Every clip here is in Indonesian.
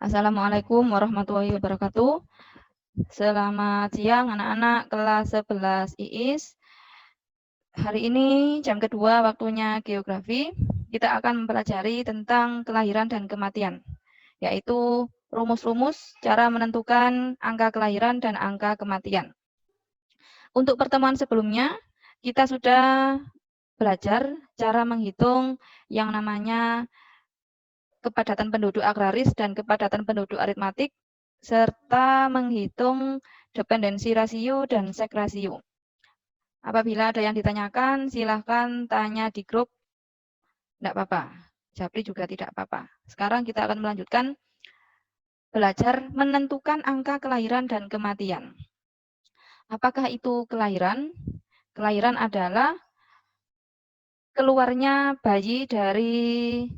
Assalamualaikum warahmatullahi wabarakatuh. Selamat siang anak-anak kelas 11 IIS. Hari ini jam kedua waktunya geografi. Kita akan mempelajari tentang kelahiran dan kematian, yaitu rumus-rumus cara menentukan angka kelahiran dan angka kematian. Untuk pertemuan sebelumnya, kita sudah belajar cara menghitung yang namanya kepadatan penduduk agraris dan kepadatan penduduk aritmatik, serta menghitung dependensi rasio dan sek rasio. Apabila ada yang ditanyakan, silahkan tanya di grup, tidak apa-apa. Japri juga tidak apa-apa. Sekarang kita akan melanjutkan belajar menentukan angka kelahiran dan kematian. Apakah itu kelahiran? Kelahiran adalah keluarnya bayi dari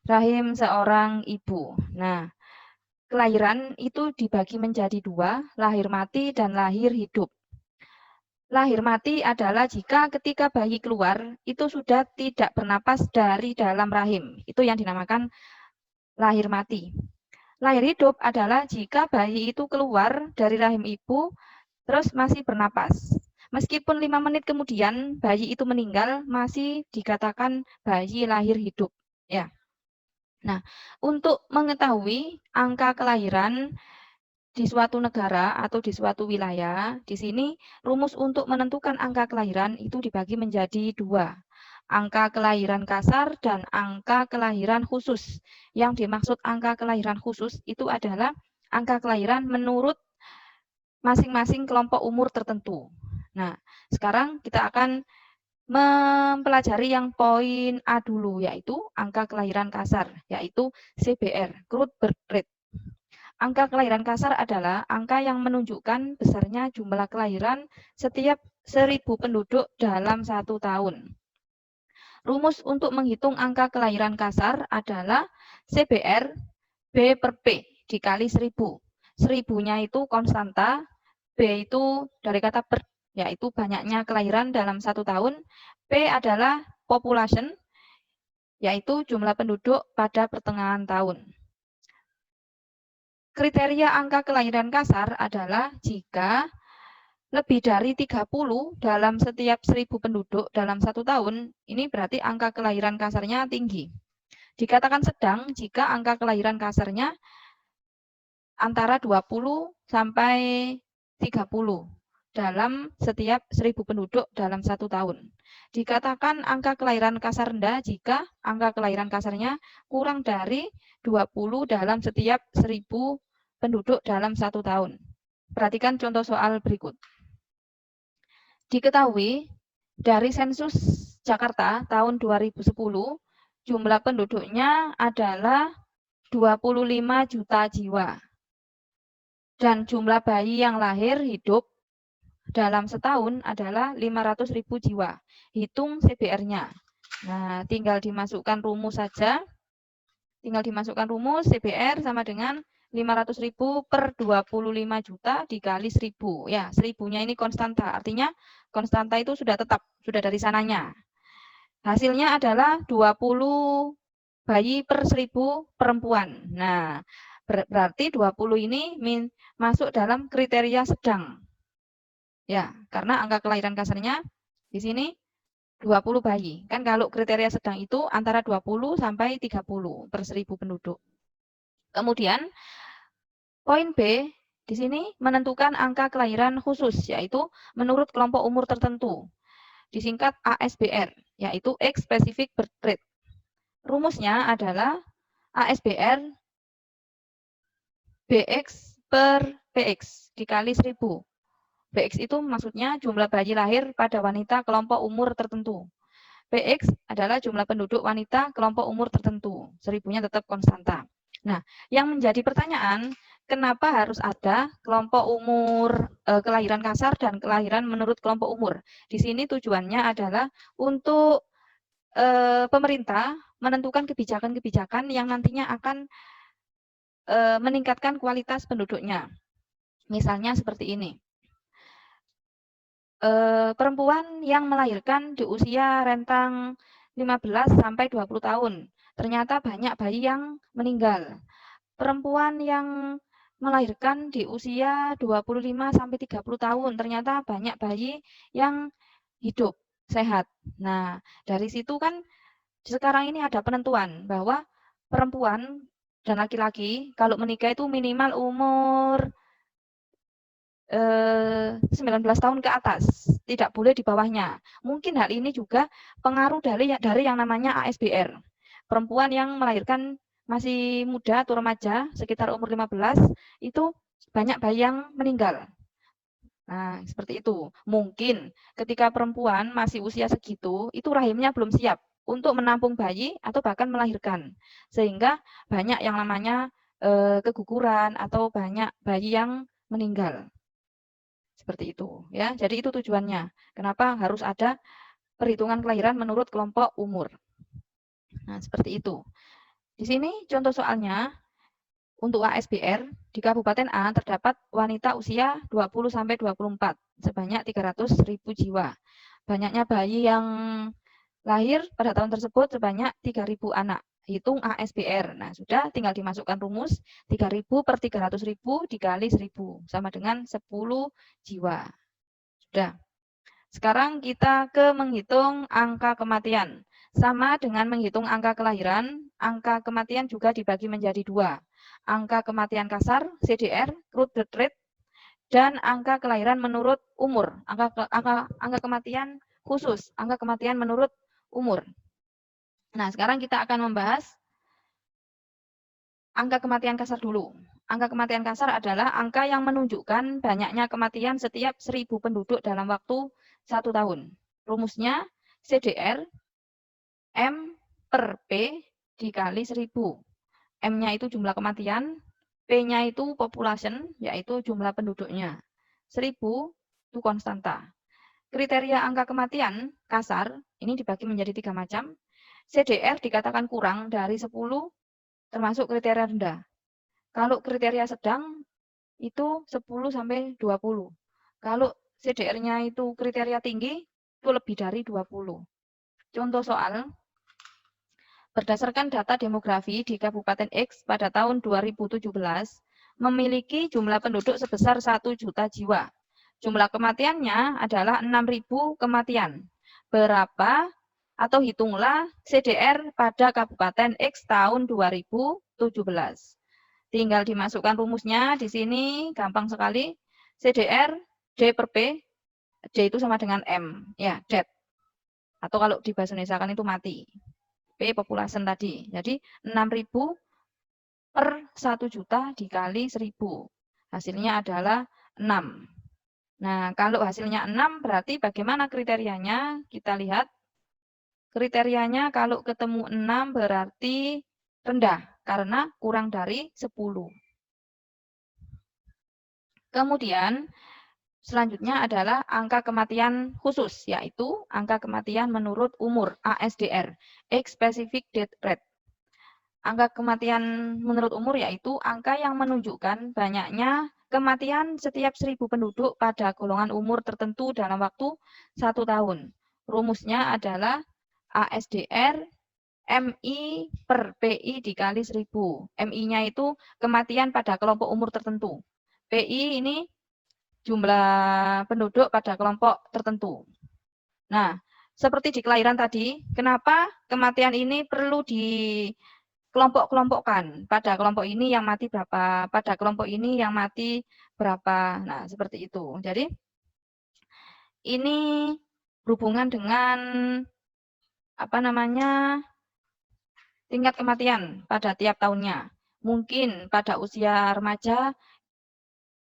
rahim seorang ibu. Nah, kelahiran itu dibagi menjadi dua, lahir mati dan lahir hidup. Lahir mati adalah jika ketika bayi keluar, itu sudah tidak bernapas dari dalam rahim. Itu yang dinamakan lahir mati. Lahir hidup adalah jika bayi itu keluar dari rahim ibu, terus masih bernapas. Meskipun 5 menit kemudian bayi itu meninggal, masih dikatakan bayi lahir hidup. Ya. Nah, untuk mengetahui angka kelahiran di suatu negara atau di suatu wilayah, di sini rumus untuk menentukan angka kelahiran itu dibagi menjadi dua. Angka kelahiran kasar dan angka kelahiran khusus. Yang dimaksud angka kelahiran khusus itu adalah angka kelahiran menurut masing-masing kelompok umur tertentu. Nah, sekarang kita akan mempelajari yang poin A dulu, yaitu angka kelahiran kasar, yaitu CBR, crude birth rate. Angka kelahiran kasar adalah angka yang menunjukkan besarnya jumlah kelahiran setiap 1.000 penduduk dalam 1 tahun. Rumus untuk menghitung angka kelahiran kasar adalah CBR B per P dikali 1.000. 1.000-nya itu konstanta, B itu dari kata per, yaitu banyaknya kelahiran dalam 1 tahun. P adalah population, yaitu jumlah penduduk pada pertengahan tahun. Kriteria angka kelahiran kasar adalah jika lebih dari 30 dalam setiap 1.000 penduduk dalam 1 tahun, ini berarti angka kelahiran kasarnya tinggi. Dikatakan sedang jika angka kelahiran kasarnya antara 20 sampai 30 dalam setiap 1.000 penduduk dalam 1 tahun. Dikatakan angka kelahiran kasar rendah jika angka kelahiran kasarnya kurang dari 20 dalam setiap 1.000 penduduk dalam 1 tahun. Perhatikan contoh soal berikut. Diketahui dari sensus Jakarta tahun 2010, jumlah penduduknya adalah 25 juta jiwa. Dan jumlah bayi yang lahir hidup dalam setahun adalah 500.000 jiwa. Hitung CBR-nya. Nah, tinggal dimasukkan rumus saja. Tinggal dimasukkan rumus CBR sama dengan 500.000 per 25 juta dikali 1.000. Ya, 1.000-nya ini konstanta. Artinya konstanta itu sudah tetap, sudah dari sananya. Hasilnya adalah 20 bayi per 1.000 perempuan. Nah, berarti 20 ini masuk dalam kriteria sedang. Ya, karena angka kelahiran kasarnya di sini 20 bayi. Kan kalau kriteria sedang itu antara 20 sampai 30 per 1.000 penduduk. Kemudian poin B di sini menentukan angka kelahiran khusus, yaitu menurut kelompok umur tertentu. Disingkat ASBR, yaitu Age Specific Birth Rate. Rumusnya adalah ASBR BX per PX dikali 1.000. BX itu maksudnya jumlah bayi lahir pada wanita kelompok umur tertentu. PX adalah jumlah penduduk wanita kelompok umur tertentu. 1.000-nya tetap konstanta. Nah, yang menjadi pertanyaan, kenapa harus ada kelompok umur kelahiran kasar dan kelahiran menurut kelompok umur? Di sini tujuannya adalah untuk pemerintah menentukan kebijakan-kebijakan yang nantinya akan meningkatkan kualitas penduduknya. Misalnya seperti ini. Perempuan yang melahirkan di usia rentang 15 sampai 20 tahun. Ternyata banyak bayi yang meninggal. perempuan yang melahirkan di usia 25 sampai 30 tahun, ternyata banyak bayi yang hidup sehat. Nah, dari situ kan sekarang ini ada penentuan bahwa perempuan dan laki-laki kalau menikah itu minimal umur 19 tahun ke atas, tidak boleh di bawahnya. Mungkin hal ini juga pengaruh dari yang namanya ASBR. Perempuan yang melahirkan masih muda atau remaja, sekitar umur 15, itu banyak bayi yang meninggal. Nah, seperti itu. Mungkin ketika perempuan masih usia segitu, itu rahimnya belum siap untuk menampung bayi atau bahkan melahirkan. Sehingga banyak yang namanya keguguran atau banyak bayi yang meninggal. Seperti itu ya. Jadi itu tujuannya. Kenapa harus ada perhitungan kelahiran menurut kelompok umur. Nah, seperti itu. Di sini contoh soalnya untuk ASBR di Kabupaten A terdapat wanita usia 20 sampai 24 sebanyak 300.000 jiwa. Banyaknya bayi yang lahir pada tahun tersebut sebanyak 3.000 anak. Hitung ASBR. Nah, sudah tinggal dimasukkan rumus 3.000 per 300.000 dikali 1.000 sama dengan 10 jiwa. Sudah. Sekarang kita ke menghitung angka kematian. Sama dengan menghitung angka kelahiran, angka kematian juga dibagi menjadi dua. Angka kematian kasar, CDR, crude death rate, dan angka kelahiran menurut umur. Angka kematian khusus, angka kematian menurut umur. Nah, sekarang kita akan membahas angka kematian kasar dulu. Angka kematian kasar adalah angka yang menunjukkan banyaknya kematian setiap 1.000 penduduk dalam waktu 1 tahun. Rumusnya CDR M per P dikali 1.000. M-nya itu jumlah kematian, P-nya itu population, yaitu jumlah penduduknya. 1.000 itu konstanta. Kriteria angka kematian kasar, ini dibagi menjadi 3 macam. CDR dikatakan kurang dari 10, termasuk kriteria rendah. Kalau kriteria sedang, itu 10 sampai 20. Kalau CDR-nya itu kriteria tinggi, itu lebih dari 20. Contoh soal, berdasarkan data demografi di Kabupaten X pada tahun 2017, memiliki jumlah penduduk sebesar 1 juta jiwa. Jumlah kematiannya adalah 6.000 kematian. Berapa atau hitunglah CDR pada Kabupaten X tahun 2017. Tinggal dimasukkan rumusnya di sini, gampang sekali. CDR D per P, D itu sama dengan M, ya, death. Atau kalau di bahasa Indonesia kan itu mati. P population tadi. Jadi 6.000 per 1 juta dikali 1.000. Hasilnya adalah 6. Nah, kalau hasilnya 6 berarti bagaimana kriterianya? Kita lihat. Kriterianya kalau ketemu 6 berarti rendah karena kurang dari 10. Kemudian selanjutnya adalah angka kematian khusus, yaitu angka kematian menurut umur ASDR, Age Specific Death Rate. Angka kematian menurut umur yaitu angka yang menunjukkan banyaknya kematian setiap 1.000 penduduk pada golongan umur tertentu dalam waktu 1 tahun. Rumusnya adalah ASDR MI per PI dikali 1.000. MI-nya itu kematian pada kelompok umur tertentu. PI ini jumlah penduduk pada kelompok tertentu. Nah, seperti di kelahiran tadi, kenapa kematian ini perlu dikelompok-kelompokkan? Pada kelompok ini yang mati berapa, pada kelompok ini yang mati berapa. Nah, seperti itu. Jadi, ini berhubungan dengan tingkat kematian pada tiap tahunnya. Mungkin pada usia remaja,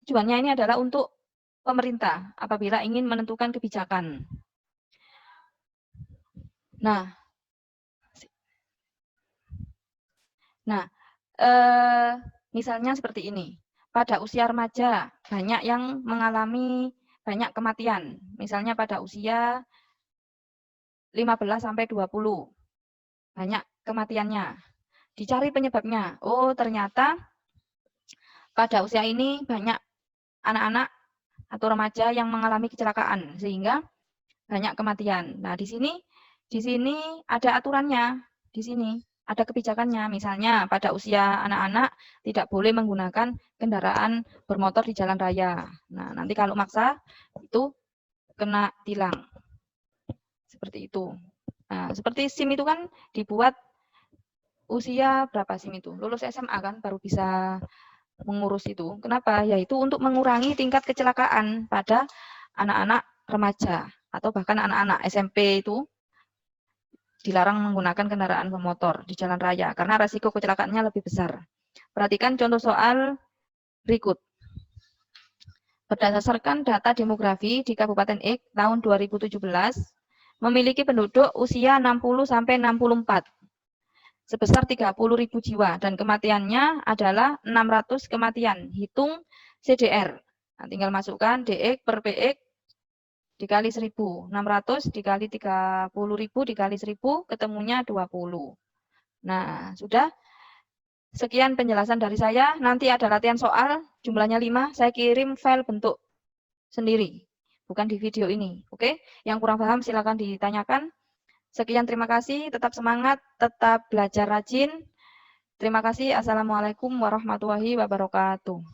tujuannya ini adalah untuk pemerintah apabila ingin menentukan kebijakan. Nah, misalnya seperti ini. Pada usia remaja, banyak yang mengalami banyak kematian. Misalnya pada usia 15 sampai 20. Banyak kematiannya. Dicari penyebabnya. Oh, ternyata pada usia ini banyak anak-anak atau remaja yang mengalami kecelakaan sehingga banyak kematian. Nah, di sini ada aturannya. Di sini ada kebijakannya. Misalnya pada usia anak-anak tidak boleh menggunakan kendaraan bermotor di jalan raya. Nah, nanti kalau maksa itu kena tilang. Seperti itu. Nah, seperti SIM itu kan dibuat usia berapa SIM itu? Lulus SMA kan baru bisa mengurus itu. Kenapa? Yaitu untuk mengurangi tingkat kecelakaan pada anak-anak remaja atau bahkan anak-anak SMP itu dilarang menggunakan kendaraan bermotor di jalan raya karena resiko kecelakaannya lebih besar. Perhatikan contoh soal berikut. Berdasarkan data demografi di Kabupaten X tahun 2017, memiliki penduduk usia 60 sampai 64 sebesar 30.000 jiwa dan kematiannya adalah 600 kematian. Hitung CDR. Nah, tinggal masukkan DX per PX dikali 1000. 600 dikali 30.000 dikali 1000 ketemunya 20. Nah, sudah. Sekian penjelasan dari saya. Nanti ada latihan soal, jumlahnya 5. Saya kirim file bentuk sendiri, bukan di video ini. Oke? Yang kurang paham silakan ditanyakan. Sekian, terima kasih. Tetap semangat, tetap belajar rajin. Terima kasih. Assalamualaikum warahmatullahi wabarakatuh.